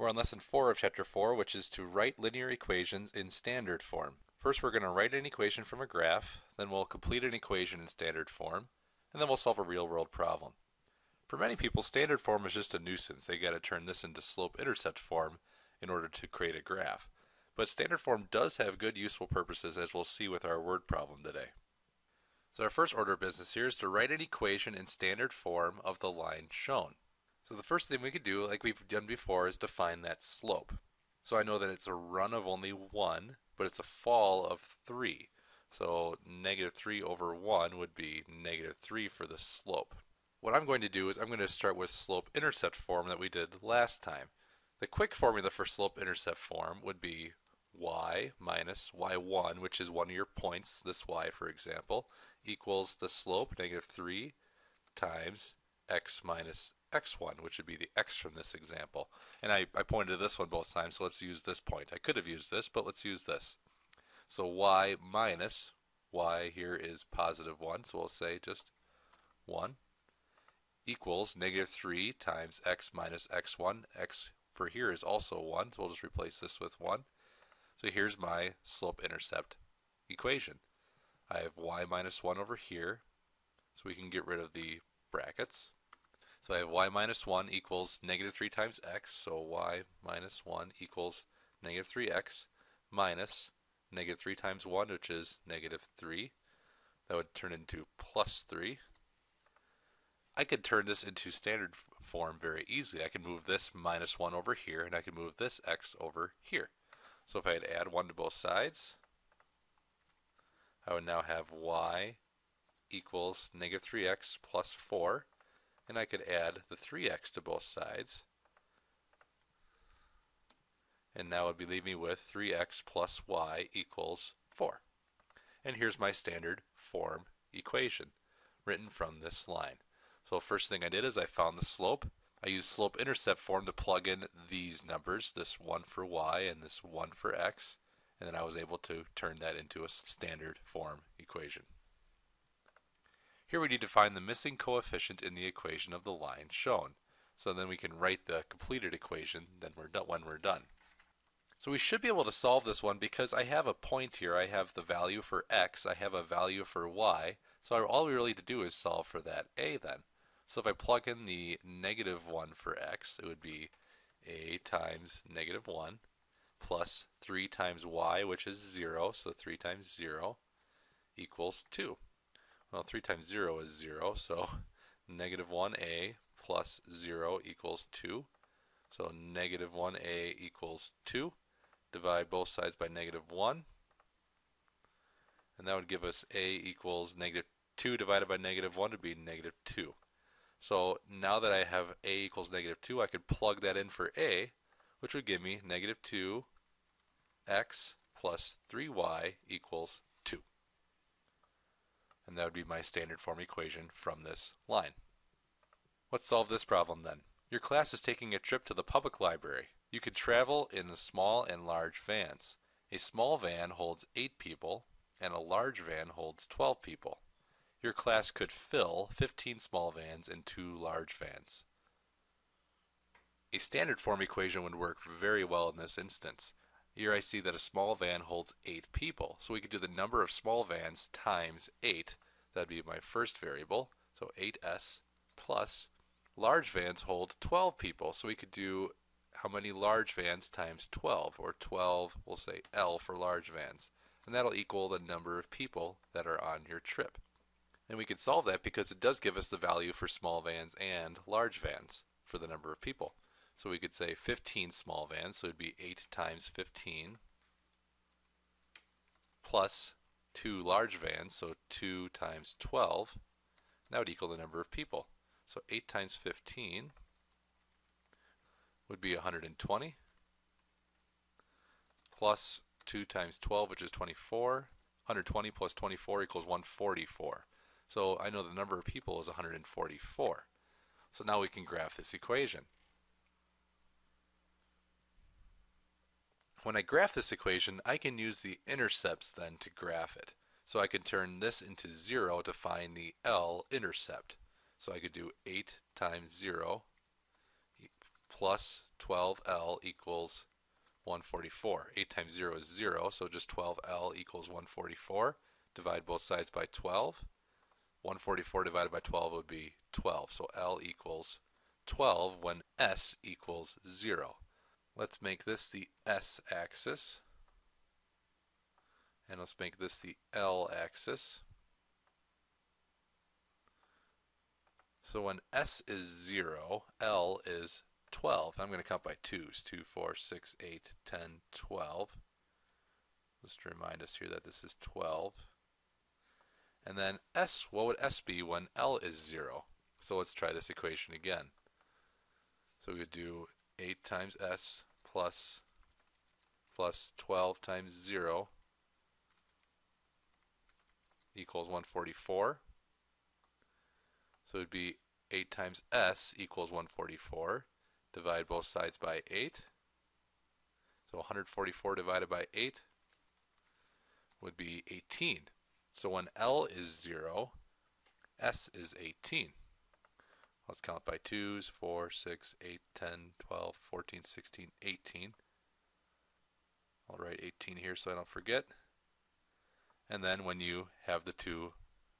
We're on lesson 4 of chapter 4, which is to write linear equations in standard form. First, we're going to write an equation from a graph, then we'll complete an equation in standard form, and then we'll solve a real-world problem. For many people, standard form is just a nuisance. They got to turn this into slope-intercept form in order to create a graph. But standard form does have good useful purposes, as we'll see with our word problem today. So our first order of business here is to write an equation in standard form of the line shown. So the first thing we could do, like we've done before, is define that slope. So I know that it's a run of only 1, but it's a fall of 3. So negative 3 over 1 would be negative 3 for the slope. What I'm going to do is I'm going to start with slope-intercept form that we did last time. The quick formula for slope-intercept form would be y minus y1, which is one of your points, this y for example, equals the slope, negative 3, times x minus x1, which would be the x from this example. And I pointed to this one both times, so let's use this point. I could have used this, but let's use this. So y minus, y here is positive 1, so we'll say just 1, equals negative 3 times x minus x1. X for here is also 1, so we'll just replace this with 1. So here's my slope-intercept equation. I have y minus 1 over here, so we can get rid of the brackets. So I have y minus 1 equals negative 3 times x, so y minus 1 equals negative 3x minus negative 3 times 1, which is negative 3. That would turn into plus 3. I could turn this into standard form very easily. I can move this minus 1 over here, and I can move this x over here. So if I had to add 1 to both sides, I would now have y equals negative 3x plus 4. And I could add the 3x to both sides. And now it would be leaving me with 3x plus y equals 4. And here's my standard form equation written from this line. So first thing I did is I found the slope. I used slope-intercept form to plug in these numbers, this 1 for y and this 1 for x. And then I was able to turn that into a standard form equation. Here we need to find the missing coefficient in the equation of the line shown. So then we can write the completed equation when we're done. So we should be able to solve this one because I have a point here. I have the value for x, I have a value for y. So all we really need to do is solve for that a then. So if I plug in the negative 1 for x, it would be a times negative 1 plus 3 times y, which is 0. So 3 times 0 equals 2. Well, 3 times 0 is 0, so negative 1a plus 0 equals 2. So negative 1a equals 2. Divide both sides by negative 1. And that would give us a equals negative 2 divided by negative 1 would be negative 2. So now that I have a equals negative 2, I could plug that in for a, which would give me negative 2x plus 3y equals 2. And that would be my standard form equation from this line. Let's solve this problem then. Your class is taking a trip to the public library. You could travel in small and large vans. A small van holds 8 people, and a large van holds 12 people. Your class could fill 15 small vans and 2 large vans. A standard form equation would work very well in this instance. Here I see that a small van holds 8 people. So we could do the number of small vans times 8. That would be my first variable. So 8s plus large vans hold 12 people. So we could do how many large vans times 12, or 12, we'll say L for large vans. And that'll equal the number of people that are on your trip. And we could solve that because it does give us the value for small vans and large vans for the number of people. So we could say 15 small vans, so it would be 8 times 15 plus 2 large vans, so 2 times 12. That would equal the number of people. So 8 times 15 would be 120 plus 2 times 12, which is 24. 120 plus 24 equals 144. So I know the number of people is 144. So now we can graph this equation. When I graph this equation, I can use the intercepts then to graph it. So I could turn this into 0 to find the L intercept. So I could do 8 times 0 plus 12L equals 144. 8 times 0 is 0, so just 12L equals 144. Divide both sides by 12. 144 divided by 12 would be 12, so L equals 12 when S equals 0. Let's make this the S axis, and let's make this the L axis. So when S is 0, L is 12. I'm going to count by 2s. 2, 4, 6, 8, 10, 12. Just to remind us here that this is 12. And then S, what would S be when L is 0? So let's try this equation again. So we would do 8 times S plus 12 times 0 equals 144. So it would be 8 times S equals 144. Divide both sides by 8. So 144 divided by 8 would be 18. So when L is 0, S is 18. Let's count by 2s, 4, 6, 8, 10, 12, 14, 16, 18. I'll write 18 here so I don't forget. And then when you have the two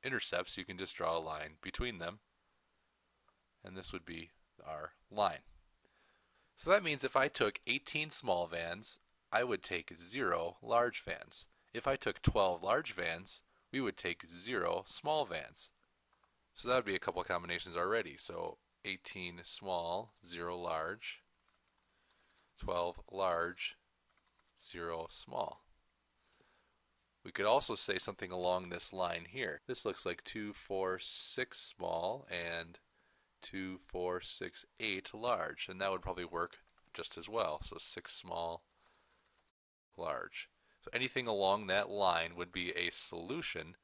intercepts, you can just draw a line between them. And this would be our line. So that means if I took 18 small vans, I would take 0 large vans. If I took 12 large vans, we would take 0 small vans. So that would be a couple of combinations already. So 18 small, 0 large, 12 large, 0 small. We could also say something along this line here. This looks like 2, 4, 6 small and 2, 4, 6, 8 large, and that would probably work just as well. So 6 small, large. So anything along that line would be a solution